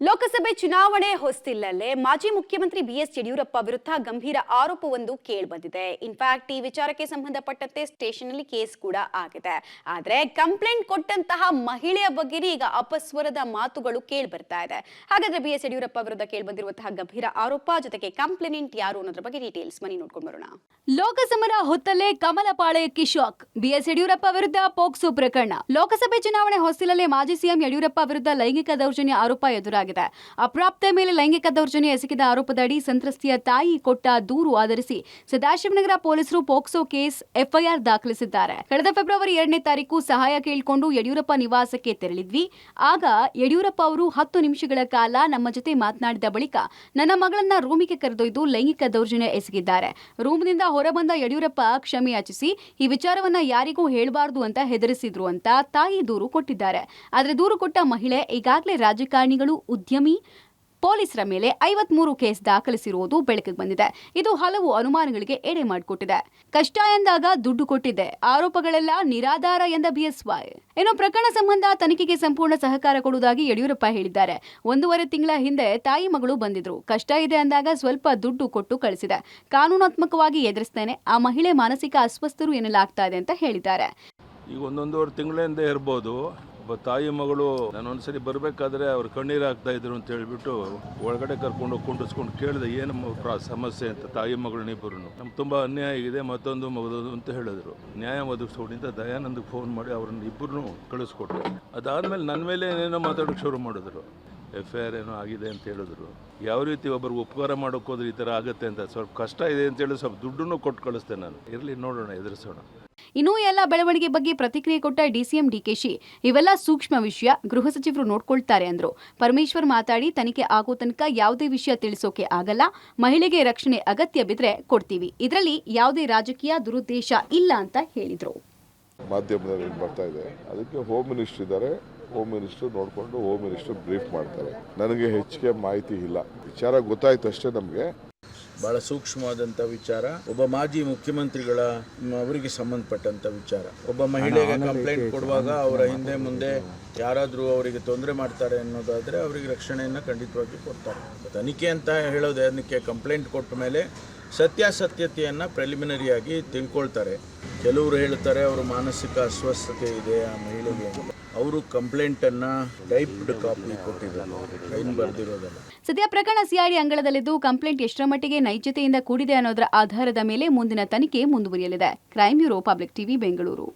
ಲೋಕಸಭೆ ಚುನಾವಣೆ ಹೊಸ್ತಿಲಲ್ಲೇ ಮಾಜಿ ಮುಖ್ಯಮಂತ್ರಿ ಬಿಎಸ್ ಯಡಿಯೂರಪ್ಪ ವಿರುದ್ಧ ಗಂಭೀರ ಆರೋಪವೊಂದು ಕೇಳಿಬಂದಿದೆ. ಇನ್ಫ್ಯಾಕ್ಟ್ ಈ ವಿಚಾರಕ್ಕೆ ಸಂಬಂಧಪಟ್ಟಂತೆ ಸ್ಟೇಷನ್ ಅಲ್ಲಿ ಕೇಸ್ ಕೂಡ ಆಗಿದೆ. ಆದರೆ ಕಂಪ್ಲೇಂಟ್ ಕೊಟ್ಟಂತಹ ಮಹಿಳೆಯ ಬಗ್ಗೆ ಈಗ ಅಪಸ್ವರದ ಮಾತುಗಳು ಕೇಳಿ ಬರ್ತಾ ಇದೆ. ಹಾಗಾದ್ರೆ ಬಿಎಸ್ ಯಡಿಯೂರಪ್ಪ ವಿರುದ್ಧ ಕೇಳಿಬಂದಿರುವಂತಹ ಗಂಭೀರ ಆರೋಪ ಜೊತೆಗೆ ಕಂಪ್ಲೇಂಟ್ ಯಾರು ಅನ್ನೋದ್ರ ಬಗ್ಗೆ ಡೀಟೇಲ್ಸ್ ಬನ್ನಿ ನೋಡ್ಕೊಂಡು ಬರೋಣ. ಲೋಕಸಭಾ ಹೊತ್ತಲ್ಲೇ ಕಮಲ ಪಾಳಯಕ್ಕೆ ಶಾಕ್. ಬಿಎಸ್ ಯಡಿಯೂರಪ್ಪ ವಿರುದ್ಧ ಪೋಕ್ಸೋ ಪ್ರಕರಣ. ಲೋಕಸಭೆ ಚುನಾವಣೆ ಹೊಸ್ತಿಲಲ್ಲೇ ಮಾಜಿ ಸಿಎಂ ಯಡಿಯೂರಪ್ಪ ವಿರುದ್ಧ ಲೈಂಗಿಕ ದೌರ್ಜನ್ಯ ಆರೋಪ ಎದುರಾಗಿದೆ. ಅಪ್ರಾಪ್ತೆ ಮೇಲೆ ಲೈಂಗಿಕ ದೌರ್ಜನ್ಯ ಎಸಗಿದ ಆರೋಪದಡಿ ಸಂತ್ರಸ್ತೆಯ ತಾಯಿ ಕೊಟ್ಟ ದೂರು ಆಧರಿಸಿ ಸದಾಶಿವನಗರ ಪೊಲೀಸರು ಪೋಕ್ಸೋ ಕೇಸ್ ಎಫ್ಐಆರ್ ದಾಖಲಿಸಿದ್ದಾರೆ. ಕಳೆದ ಫೆಬ್ರವರಿ 2ನೇ ತಾರೀಕು ಸಹಾಯ ಕೇಳಿಕೊಂಡು ಯಡಿಯೂರಪ್ಪ ನಿವಾಸಕ್ಕೆ ತೆರಳಿದ್ವಿ. ಆಗ ಯಡಿಯೂರಪ್ಪ ಅವರು 10 ನಿಮಿಷಗಳ ಕಾಲ ನಮ್ಮ ಜೊತೆ ಮಾತನಾಡಿದ ಬಳಿಕ ನನ್ನ ಮಗಳನ್ನ ರೂಮಿಗೆ ಕರೆದೊಯ್ದು ಲೈಂಗಿಕ ದೌರ್ಜನ್ಯ ಎಸಗಿದ್ದಾರೆ. ರೂಮ್ನಿಂದ ಹೊರಬಂದ ಯಡಿಯೂರಪ್ಪ ಕ್ಷಮೆ ಯಾಚಿಸಿ ಈ ವಿಚಾರವನ್ನ ಯಾರಿಗೂ ಹೇಳಬಾರದು ಅಂತ ಹೆದರಿಸಿದ್ರು ಅಂತ ತಾಯಿ ದೂರು ಕೊಟ್ಟಿದ್ದಾರೆ. ಆದರೆ ದೂರು ಕೊಟ್ಟ ಮಹಿಳೆ ಈಗಾಗಲೇ ರಾಜಕಾರಣಿಗಳು, ಉದ್ಯಮಿ, ಪೊಲೀಸರ ಮೇಲೆ 53 ಕೇಸ್ ದಾಖಲಿಸಿರುವುದು ಬೆಳಕಿಗೆ ಬಂದಿದೆ. ಇದು ಹಲವು ಅನುಮಾನಗಳಿಗೆ ಎಡೆ ಮಾಡಿಕೊಟ್ಟಿದೆ. ಕಷ್ಟ ಎಂದಾಗ ದುಡ್ಡು ಕೊಟ್ಟಿದೆ, ಆರೋಪಗಳೆಲ್ಲ ನಿರಾಧಾರ ಎಂದ ಬಿಎಸ್ವೈ. ಇನ್ನು ಪ್ರಕರಣ ಸಂಬಂಧ ತನಿಖೆಗೆ ಸಂಪೂರ್ಣ ಸಹಕಾರ ಕೊಡುವುದಾಗಿ ಯಡಿಯೂರಪ್ಪ ಹೇಳಿದ್ದಾರೆ. 1.5 ತಿಂಗಳ ಹಿಂದೆ ತಾಯಿ ಮಗಳು ಬಂದಿದ್ರು. ಕಷ್ಟ ಇದೆ ಅಂದಾಗ ಸ್ವಲ್ಪ ದುಡ್ಡು ಕೊಟ್ಟು ಕಳಿಸಿದೆ. ಕಾನೂನಾತ್ಮಕವಾಗಿ ಎದುರಿಸ್ತೇನೆ. ಆ ಮಹಿಳೆ ಮಾನಸಿಕ ಅಸ್ವಸ್ಥರು ಎನ್ನಲಾಗ್ತಾ ಇದೆ ಅಂತ ಹೇಳಿದ್ದಾರೆ. ಈಗ 1.5 ತಿಂಗಳಿಂದ ಇರ್ಬೋದು. ಒಬ್ಬ ತಾಯಿ ಮಗಳು ನಾನು ಒಂದ್ಸರಿ ಬರಬೇಕಾದ್ರೆ ಅವ್ರು ಕಣ್ಣೀರು ಆಗ್ತಾ ಇದ್ರು ಅಂತ ಹೇಳ್ಬಿಟ್ಟು ಒಳಗಡೆ ಕರ್ಕೊಂಡು ಕುಂಡಿಸ್ಕೊಂಡು ಕೇಳಿದೆ ಏನು ಸಮಸ್ಯೆ ಅಂತ. ತಾಯಿ ಮಗಳನ್ನಿಬ್ಬರು ನಮ್ಗೆ ತುಂಬ ಅನ್ಯಾಯ ಆಗಿದೆ, ಮತ್ತೊಂದು ಮಗದೊಂದು ಅಂತ ಹೇಳಿದ್ರು. ನ್ಯಾಯ ಒದಗಿಸ್ಕೊಂಡಿದ್ದ ದಯಾನಂದಕ್ಕೆ ಫೋನ್ ಮಾಡಿ ಅವ್ರನ್ನ ಇಬ್ಬರನ್ನೂ ಕಳಿಸ್ಕೊಟ್ರು. ಅದಾದಮೇಲೆ ನನ್ನ ಮೇಲೆ ಏನೇನೋ ಮಾತಾಡೋಕ್ಕೆ ಶುರು ಮಾಡಿದ್ರು. FIR ಏನೋ ಆಗಿದೆ ಅಂತ ಹೇಳಿದ್ರು. ಯಾವ ರೀತಿ ಒಬ್ಬರಿಗೆ ಉಪಕಾರ ಮಾಡೋಕೆ ಹೋದ್ರೆ ಈ ಥರ ಆಗುತ್ತೆ ಅಂತ ಸ್ವಲ್ಪ ಕಷ್ಟ ಇದೆ ಅಂತೇಳಿ ಸ್ವಲ್ಪ ದುಡ್ಡನ್ನು ಕೊಟ್ಟು ಕಳಿಸ್ತೇನೆ ನಾನು. ಇರಲಿ ನೋಡೋಣ, ಎದುರಿಸೋಣ. ಇನ್ನು ಎಲ್ಲ ಬೆಳವಣಿಗೆ ಬಗ್ಗೆ ಪ್ರತಿಕ್ರಿಯೆ ಕೊಟ್ಟ ಡಿಸಿಎಂ ಡಿಕೆಶಿ, ಇವೆಲ್ಲ ಸೂಕ್ಷ್ಮ ವಿಷಯ, ಗೃಹ ಸಚಿವರು ನೋಡ್ಕೊಳ್ತಾರೆ ಅಂದ್ರು. ಪರಮೇಶ್ವರ್ ಮಾತಾಡಿ ತನಿಖೆ ಆಗೋ ತನಕ ಯಾವುದೇ ವಿಷಯ ತಿಳಿಸೋಕೆ ಆಗಲ್ಲ. ಮಹಿಳೆಗೆ ರಕ್ಷಣೆ ಅಗತ್ಯ ಬಿದ್ರೆ ಕೊಡ್ತೀವಿ. ಇದರಲ್ಲಿ ಯಾವುದೇ ರಾಜಕೀಯ ದುರುದ್ದೇಶ ಇಲ್ಲ ಅಂತ ಹೇಳಿದ್ರು. ಮಾಧ್ಯಮದಲ್ಲಿ ಬರ್ತಾ ಇದೆ, ಅದಕ್ಕೆ ಹೋಮ್ ಮಿನಿಸ್ಟರ್ ಇದ್ದಾರೆ. ಹೋಮ್ ಮಿನಿಸ್ಟರ್ ನೋಡಿಕೊಂಡು ಹೋಮ್ ಮಿನಿಸ್ಟರ್ ಬ್ರೀಫ್ ಮಾಡ್ತಾರೆ. ನನಗೆ ಹೆಚ್ಚಿಗೆ ಮಾಹಿತಿ ಇಲ್ಲ. ವಿಚಾರ ಗೊತ್ತಾಯ್ತು ಅಷ್ಟೇ. ನಮಗೆ ಬಹಳ ಸೂಕ್ಷ್ಮವಾದಂಥ ವಿಚಾರ. ಒಬ್ಬ ಮಾಜಿ ಮುಖ್ಯಮಂತ್ರಿಗಳ ಅವರಿಗೆ ಸಂಬಂಧಪಟ್ಟಂಥ ವಿಚಾರ. ಒಬ್ಬ ಮಹಿಳೆಗೆ ಕಂಪ್ಲೇಂಟ್ ಕೊಡುವಾಗ ಅವರ ಹಿಂದೆ ಮುಂದೆ ಯಾರಾದರೂ ಅವರಿಗೆ ತೊಂದರೆ ಮಾಡ್ತಾರೆ ಅನ್ನೋದಾದರೆ ಅವರಿಗೆ ರಕ್ಷಣೆಯನ್ನು ಖಂಡಿತವಾಗಿ ಕೊಡ್ತಾರೆ. ತನಿಖೆ ಅಂತ ಹೇಳೋದೇ ಅದಕ್ಕೆ ಕಂಪ್ಲೇಂಟ್ ಕೊಟ್ಟ ಮೇಲೆ ಸತ್ಯಾಸತ್ಯತೆಯನ್ನು ಪ್ರಿಲಿಮಿನರಿಯಾಗಿ ತಿಳ್ಕೊಳ್ತಾರೆ. ಕೆಲವರು ಹೇಳ್ತಾರೆ ಅವರು ಮಾನಸಿಕ ಅಸ್ವಸ್ಥತೆ ಇದೆ ಆ ಮಹಿಳೆಗೆ. ಅವರು ಕಂಪ್ಲೇಂಟನ್ನು ಟೈಪ್ಡ್ ಕಾಪಿ ಕೊಟ್ಟಿದ್ದಾರೆ, ಕೈನ್ ಬರೆದಿರೋದಲ್ಲ. ಸದ್ಯ ಪ್ರಕರಣ ಸಿಐಡಿ ಅಂಗಳದಲ್ಲಿದ್ದು ಕಂಪ್ಲೇಂಟ್ ಎಷ್ಟರ ಮಟ್ಟಿಗೆ ನೈಜತೆಯಿಂದ ಕೂಡಿದೆ ಅನ್ನೋದರ ಆಧಾರದ ಮೇಲೆ ಮುಂದಿನ ತನಿಖೆ ಮುಂದುವರಿಯಲಿದೆ. Crime bureau, public TV, Bengaluru.